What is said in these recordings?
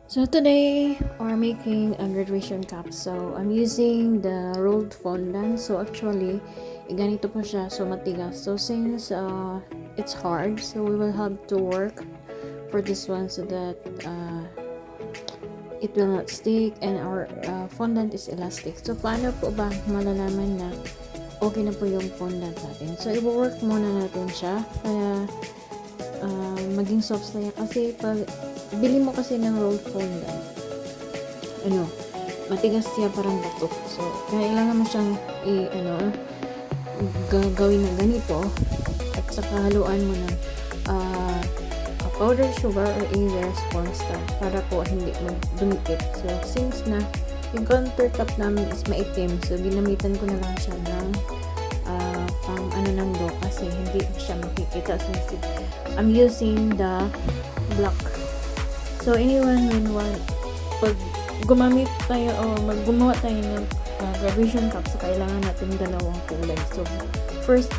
So today we're making a graduation cap. So I'm using the rolled fondant. So actually, ganito po siya. So matigas. So since it's hard, so we will have to work for this one so that it will not stick and our fondant is elastic. So paano po ba malalaman na okay na po yung fondant natin? So i-work muna natin siya para maging soft siya. Kasi pag bili mo kasi ng rolled fondant, matigas siya, parang bato. So kailangan mo siyang gagawin na ganito at saka haluan mo ng powdered sugar or either cornstarch para po hindi dumikit. So since na yung countertop namin is maitim, so ginamitan ko na lang siya ng pang ng dough kasi hindi siya makikita since I'm using the black. So anyone when pag gumamit tayo o gumawa tayo ng graduation cup, so kailangan natin dalawang kulay. So first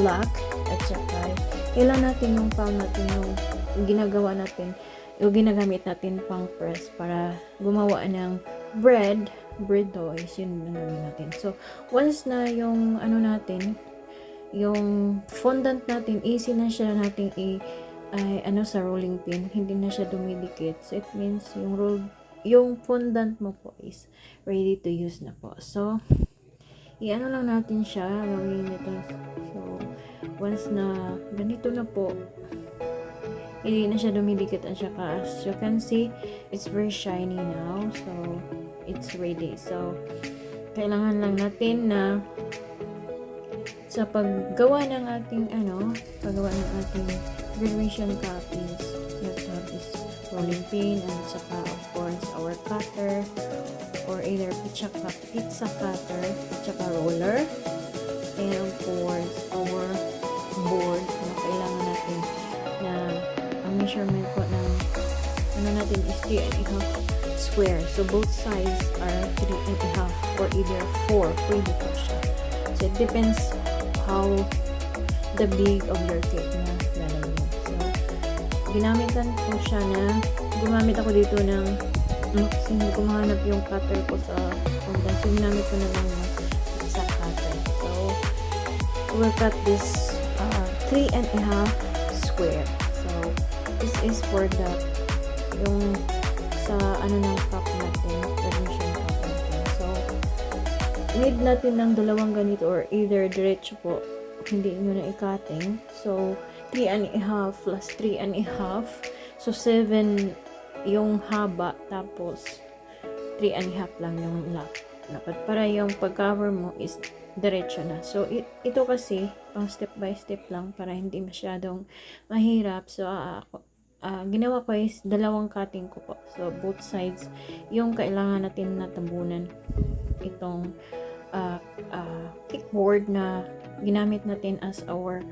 black at saka kailangan natin yung palm natin yung ginagawa natin, yung ginagamit natin pang press para gumawa ng bread dough is yun yung gawin natin. So once na yung natin, yung fondant natin, easy na siya natin sa rolling pin, hindi na siya dumidikit. So it means yung fondant mo po is ready to use na po. So lang natin siya, gawin ito. So once na ganito na po, hindi na siya dumidikit at saka as you can see, it's very shiny now. So it's ready. So kailangan lang natin na sa paggawa ng ating graduation cup is you have to have this rolling pin and saka of course our cutter or either pizza cutter at saka roller, and of course our board na kailangan natin na ang measurement po ng natin is 3.5 square. So both sides are 3.5 or either 4, pwede po siya. So it depends how the big of your cake na lalagyan. So ginamitan ko siya gumamit ako dito ng kasi hindi ko mahanap yung cutter ko sa fondant. So ginamit ko na lang yung sa cutter. So we'll cut this 3.5 square. So this is for yung sa ng cup natin, graduation cup natin. So need natin ng dalawang ganito or either diretso po, hindi nyo na i-cutting. So 3.5 plus 3.5, so 7 yung haba, tapos 3.5 lang yung dapat para yung pag-cover mo is diretso na. So ito kasi pang step by step lang para hindi masyadong mahirap. So ginawa ko is dalawang cutting ko po. So both sides yung kailangan natin natabunan itong kickboard na ginamit natin as our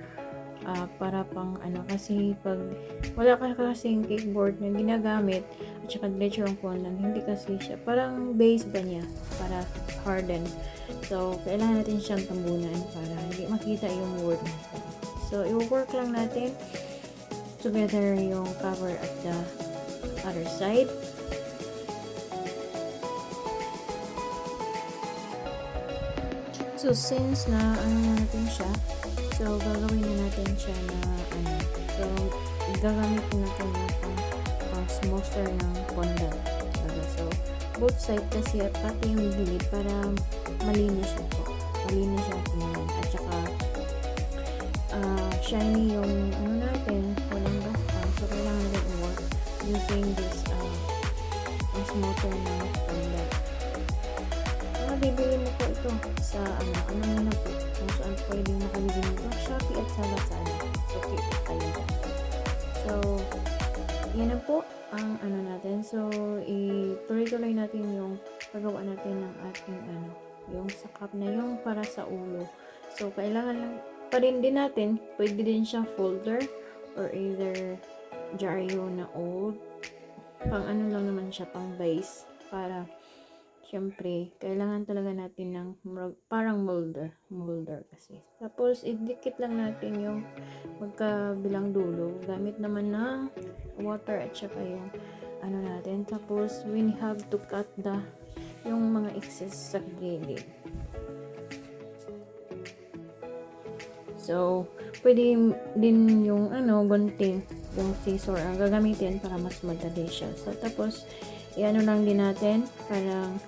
para pang kasi pag wala ka kasing kickboard na ginagamit at saka diretso ang fondant, hindi kasi siya parang base ba niya para harden. So kailangan natin siyang tambunan para hindi makita yung board natin. So i-work lang natin together yung cover at the other side. So since na natin siya, so gagawin na natin siya na so gagamit natin pang smoother ng fondant. So both side kasi pati yung gilid para malinis siya po. Malinis siya tingnan at saka shiny yung natin, walang gaspang. So kailangan natin i-work using this pang smoother ng fondant. Bibili mo po ito sa na po kung saan pwedeng makabili nito, Shopee at sa Lazada. So keep it tayo. So yan na po ang natin. So ituloy-tuloy natin yung paggawa natin ng ating yung sakap na yung para sa ulo. So kailangan lang pa rin din natin, pwede din siya folder or either jaryo na old, pang lang naman siya, pang base para syempre, kailangan talaga natin ng parang molder kasi. Tapos, idikit lang natin yung magkabilang dulo. Gamit naman ng water at saka yung ano natin. Tapos, we have to cut yung mga excess sa gilid. So, pwede din yung gunting, yung scissor ang gagamitin para mas madali siya. So, tapos, i-ano lang din natin, parang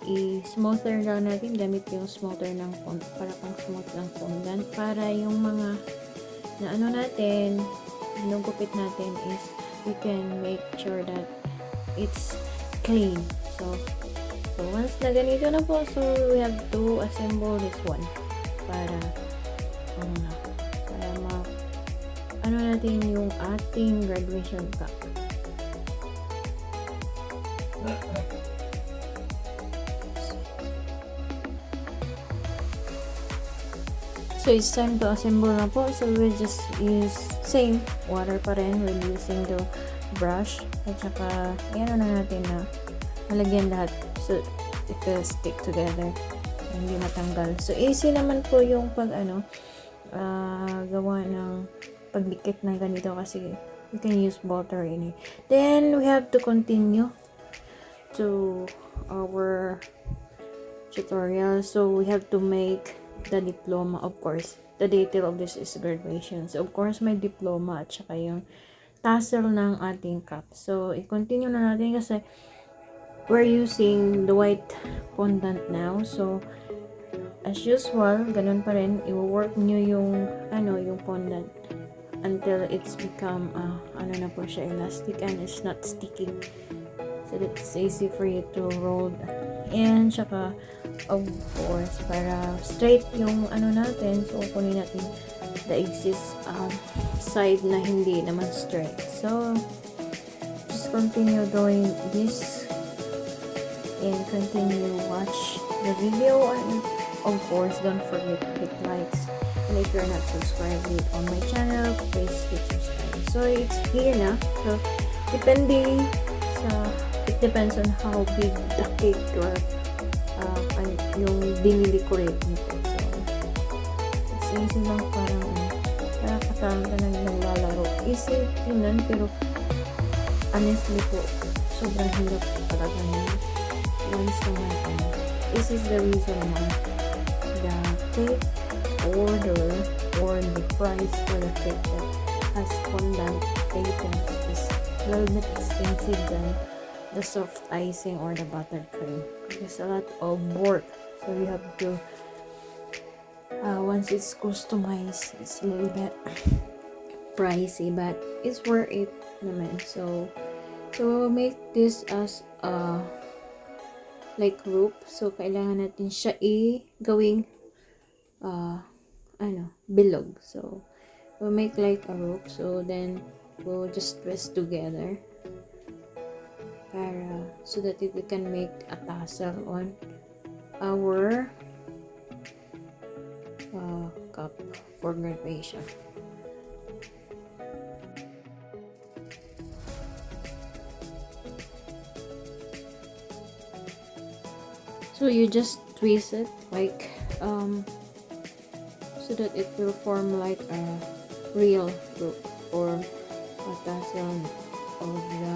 i-smoother lang natin gamit yung smoother ng para pang smooth ng fondant. Para yung mga na natin, ginugupit natin is we can make sure that it's clean. So once na ganito na po, so we have to assemble this one para natin yung ating graduation cap. So it's time to assemble na po. So we'll just use same water pa rin. We're using the brush at saka na natin na malagyan lahat so it will stick together, hindi matanggal. So easy naman po yung gawa ng pagdikit ng ganito kasi we can use butter in it. Then we have to continue to our tutorial. So we have to make the diploma. Of course, the detail of this is graduation. So of course, may diploma at saka yung tassel ng ating cap. So i-continue na natin kasi we're using the white fondant now. So as usual, ganun pa rin, i-work nyo yung yung fondant until it's become na po siya, elastic and it's not sticking, so it's easy for you to roll. And saka of course, para straight yung natin, so kunin natin the excess side na hindi naman straight. So just continue doing this and continue watch the video, and of course don't forget to hit likes, and if you're not subscribed on my channel, please hit subscribe. So it's here na. So it depends on how big the cake or yung dinidecorate nito. So it's easy lang, parang nakakataan ka na naglalaro. Easy tingnan pero honestly po sobrang hirap talaga niya once na natin. This is the reason why the cake order or the price for the cake that has fondant items is a little bit expensive than the soft icing or the buttercream. It's a lot of work, so you have to once it's customized, it's a little bit pricey, but it's worth it naman. So we'll make this as like rope. So kailangan natin siya gawing bilog. So we'll make like a rope, so then we'll just twist together para so that we can make a tassel on our cup for graduation. So you just twist it like so that it will form like a real rope or a tassel of the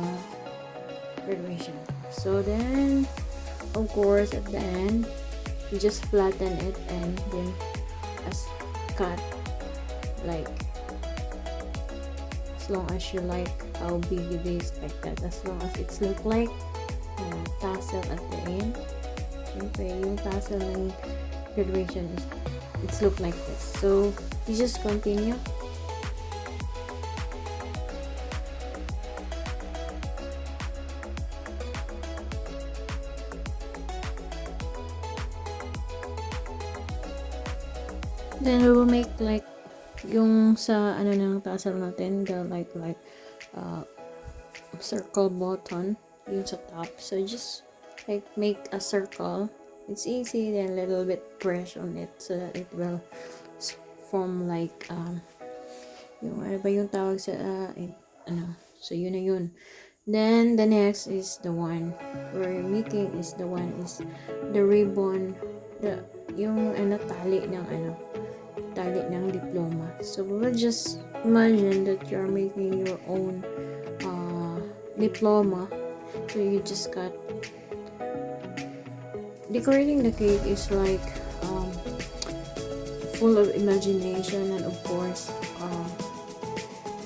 graduation. So then of course at the end you just flatten it and then as cut like as long as you like how big it is, like that, as long as it's look like tassel at the end. Okay, yung tassel ng graduation is it's look like this. So you just continue. Then we will make like yung sa ng tassel natin, the like circle button yung sa top. So just like make a circle. It's easy, then a little bit press on it so that it will form like yung ano ba yung tawag sa so yun na yun. Then the next is the one we're making is the ribbon, yung tali ng diploma. So we'll just imagine that you're making your own diploma. So you just cut. Decorating the cake is like full of imagination, and of course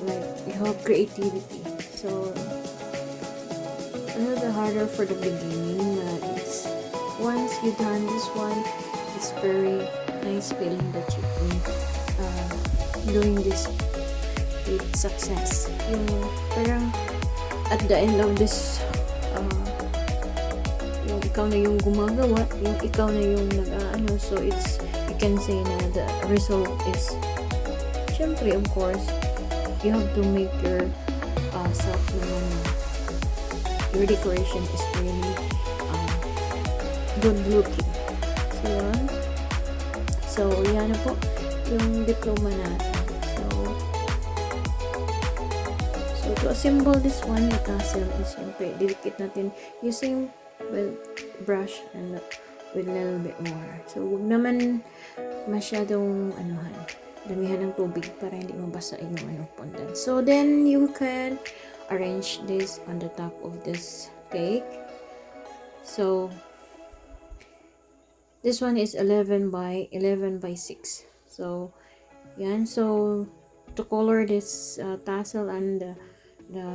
like you have creativity. So a little bit harder for the beginning, but it's once you done this one, it's very nice feeling that you've been doing this with success. Yung parang at the end of this yung ikaw na yung gumagawa, yung ikaw na yung nag-aano, so it's, you can say na the result is, syempre of course you have to make your self naman na your decoration is really good looking. So yan na po yung diploma natin. So to assemble this one, the tassel is syempre didikit natin using with brush and with a little bit more. So wag naman masyadong damihan ng tubig para hindi mabasa yung fondant. So then you can arrange this on the top of this cake. So this one is 11 by 6. So yan, so to color this tassel and the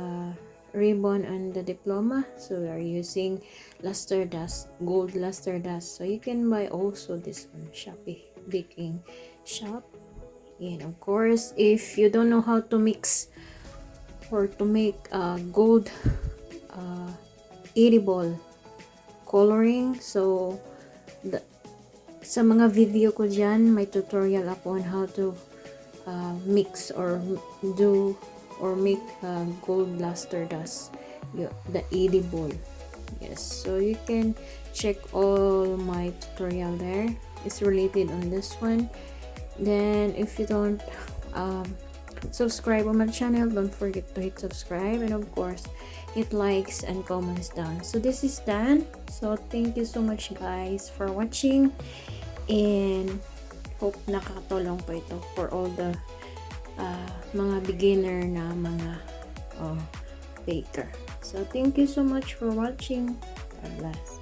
ribbon and the diploma, so we are using luster dust, gold luster dust. So you can buy also this on Shopee baking shop. And of course, if you don't know how to mix or to make gold edible coloring, so sa mga video ko dyan, may tutorial ako on how to mix or do or make gold luster dust, the edible. Yes, so you can check all my tutorial there. It's related on this one. Then if you don't subscribe on my channel, don't forget to hit subscribe, and of course hit likes and comments down. So this is done. So thank you so much guys for watching, and hope nakakatulong po ito for all the mga beginner na mga baker. So thank you so much for watching. God bless.